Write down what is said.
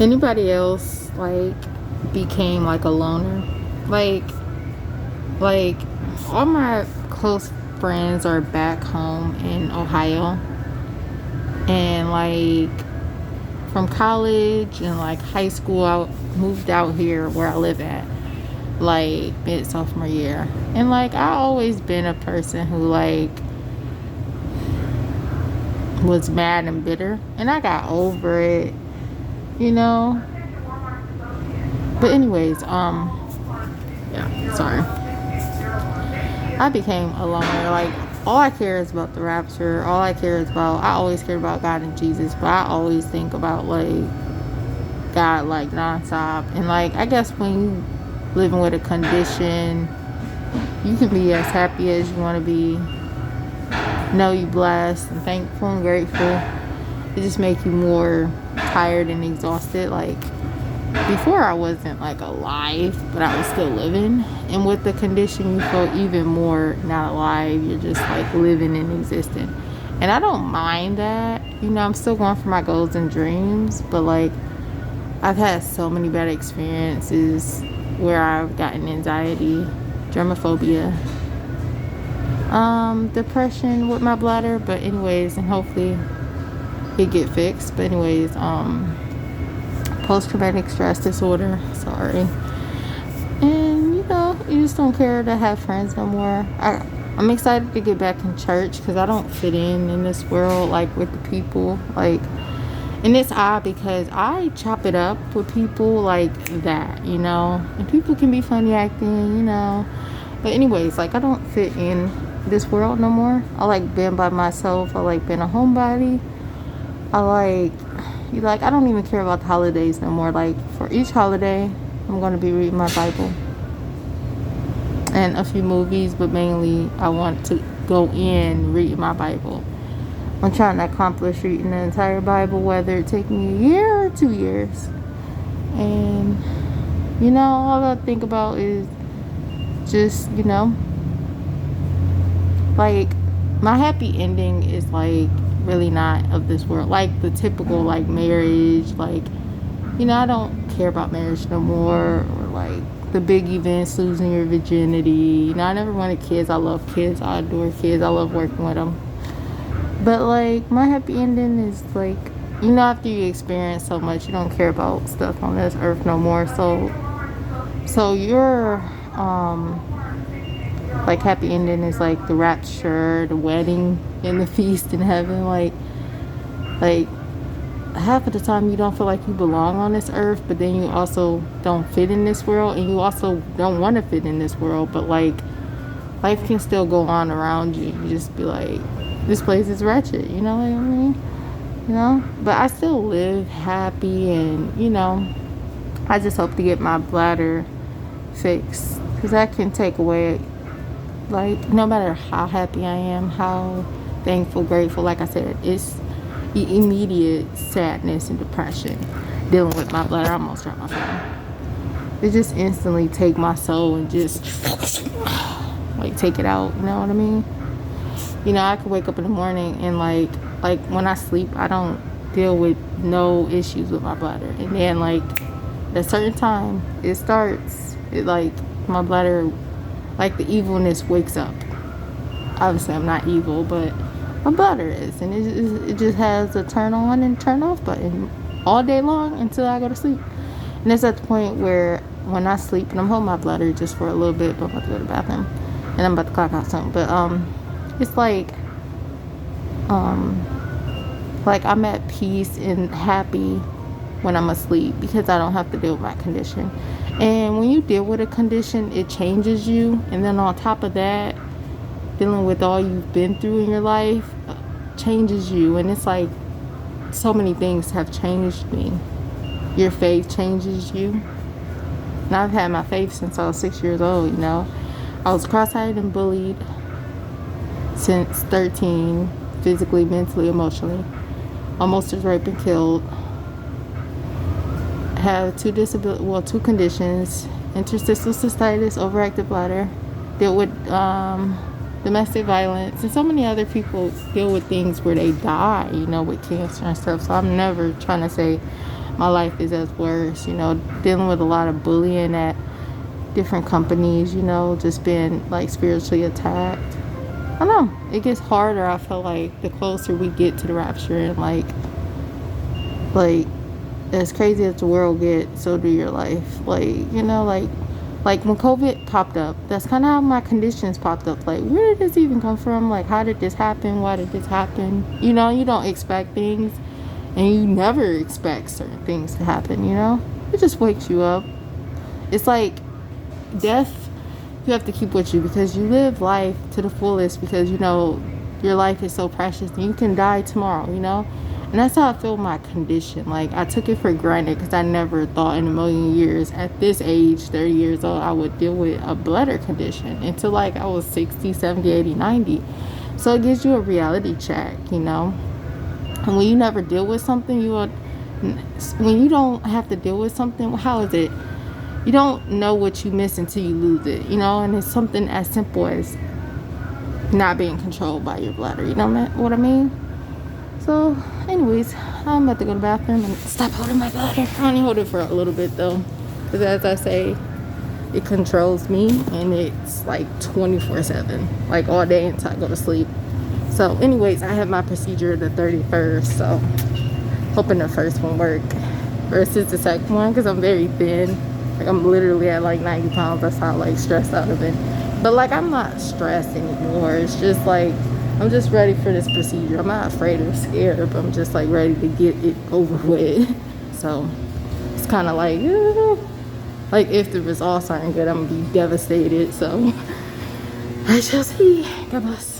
Anybody else like became like a loner? Like like all my close friends are back home in Ohio, and like from college and like high school I moved out here where I live at like mid sophomore year. And like I always been a person who like was mad and bitter, and I got over it, you know. But anyways, yeah, sorry. I became a loner. Like all I care is about the rapture. All I care is about. I always care about God and Jesus, but I always think about like God like nonstop. And like I guess when you living with a condition, you can be as happy as you want to be. Know you blessed and thankful and grateful. It just make you more tired and exhausted. Like before I wasn't like alive, but I was still living. And with the condition, you feel even more not alive. You're just like living and existing. And I don't mind that. You know, I'm still going for my goals and dreams, but like I've had so many bad experiences where I've gotten anxiety, germophobia, depression with my bladder. But anyways, and hopefully it get fixed. But anyways, post-traumatic stress disorder, sorry. And you know, you just don't care to have friends no more. I'm excited to get back in church because I don't fit in this world like with the people like. And it's odd because I chop it up with people like that, you know. And people can be funny acting, you know. But anyways, like I don't fit in this world no more. I like being by myself. I like being a homebody. I like I don't even care about the holidays no more. Like for each holiday, I'm gonna be reading my Bible and a few movies, but mainly I want to go in reading my Bible. I'm trying to accomplish reading the entire Bible, whether it take me a year or 2 years. And you know, all I think about is just, you know, like my happy ending is like really not of this world. Like the typical like marriage, like, you know, I don't care about marriage no more, or like the big events, losing your virginity. You know, I never wanted kids. I love kids. I adore kids. I love working with them. But like my happy ending is like, you know, after you experience so much, you don't care about stuff on this earth no more. So your like happy ending is like the rapture, the wedding, and the feast in heaven. Like half of the time you don't feel like you belong on this earth, but then you also don't fit in this world, and you also don't want to fit in this world. But like life can still go on around you. You just be like, this place is wretched, you know what I mean? You know? But I still live happy, and, you know, I just hope to get my bladder fixed. Because that can take away, like, no matter how happy I am, how thankful, grateful, like I said, it's immediate sadness and depression. Dealing with my bladder, I almost dropped my phone. It just instantly take my soul and just, like, take it out, you know what I mean? You know, I could wake up in the morning and like when I sleep, I don't deal with no issues with my bladder. And then like at a certain time, it starts. It like my bladder, like the evilness wakes up. Obviously, I'm not evil, but my bladder is, and it just has a turn on and turn off button all day long until I go to sleep. And it's at the point where when I sleep, and I'm holding my bladder just for a little bit, but I'm about to go to the bathroom, and I'm about to clock out soon. But it's like I'm at peace and happy when I'm asleep because I don't have to deal with my condition. And when you deal with a condition, it changes you. And then on top of that, dealing with all you've been through in your life changes you. And it's like so many things have changed me. Your faith changes you. And I've had my faith since I was 6 years old, you know. I was cross-eyed and bullied since 13, physically, mentally, emotionally. Almost was raped and killed. Have two conditions: interstitial cystitis, overactive bladder. Deal with domestic violence, and so many other people deal with things where they die, you know, with cancer and stuff. So I'm never trying to say my life is as worse, you know, dealing with a lot of bullying at different companies, you know, just being like spiritually attacked. I don't know, it gets harder, I feel like, the closer we get to the rapture. And like as crazy as the world gets, so do your life. Like, you know, like when COVID popped up, that's kind of how my conditions popped up. Like, where did this even come from? Like, how did this happen? Why did this happen? You know, you don't expect things, and you never expect certain things to happen, you know? It just wakes you up. It's like death, you have to keep with you, because you live life to the fullest, because, you know, your life is so precious, and you can die tomorrow, you know? And that's how I feel my condition. Like, I took it for granted, because I never thought in a million years at this age, 30 years old, I would deal with a bladder condition until like I was 60, 70, 80, 90. So it gives you a reality check, you know? And when you never deal with something, when you don't have to deal with something, how is it? You don't know what you miss until you lose it, you know? And it's something as simple as not being controlled by your bladder, you know what I mean? So, anyways, I'm about to go to the bathroom and stop holding my bladder. I only hold it for a little bit though, because as I say, it controls me, and it's like 24/7, like all day until I go to sleep. So, anyways, I have my procedure the 31st, so hoping the first one work versus the second one, because I'm very thin. Like, I'm literally at like 90 pounds. That's how like stressed out I've been. But like, I'm not stressed anymore. It's just like, I'm just ready for this procedure. I'm not afraid or scared, but I'm just like ready to get it over with. So it's kind of like if the results aren't good, I'm gonna be devastated. So I shall see. God bless.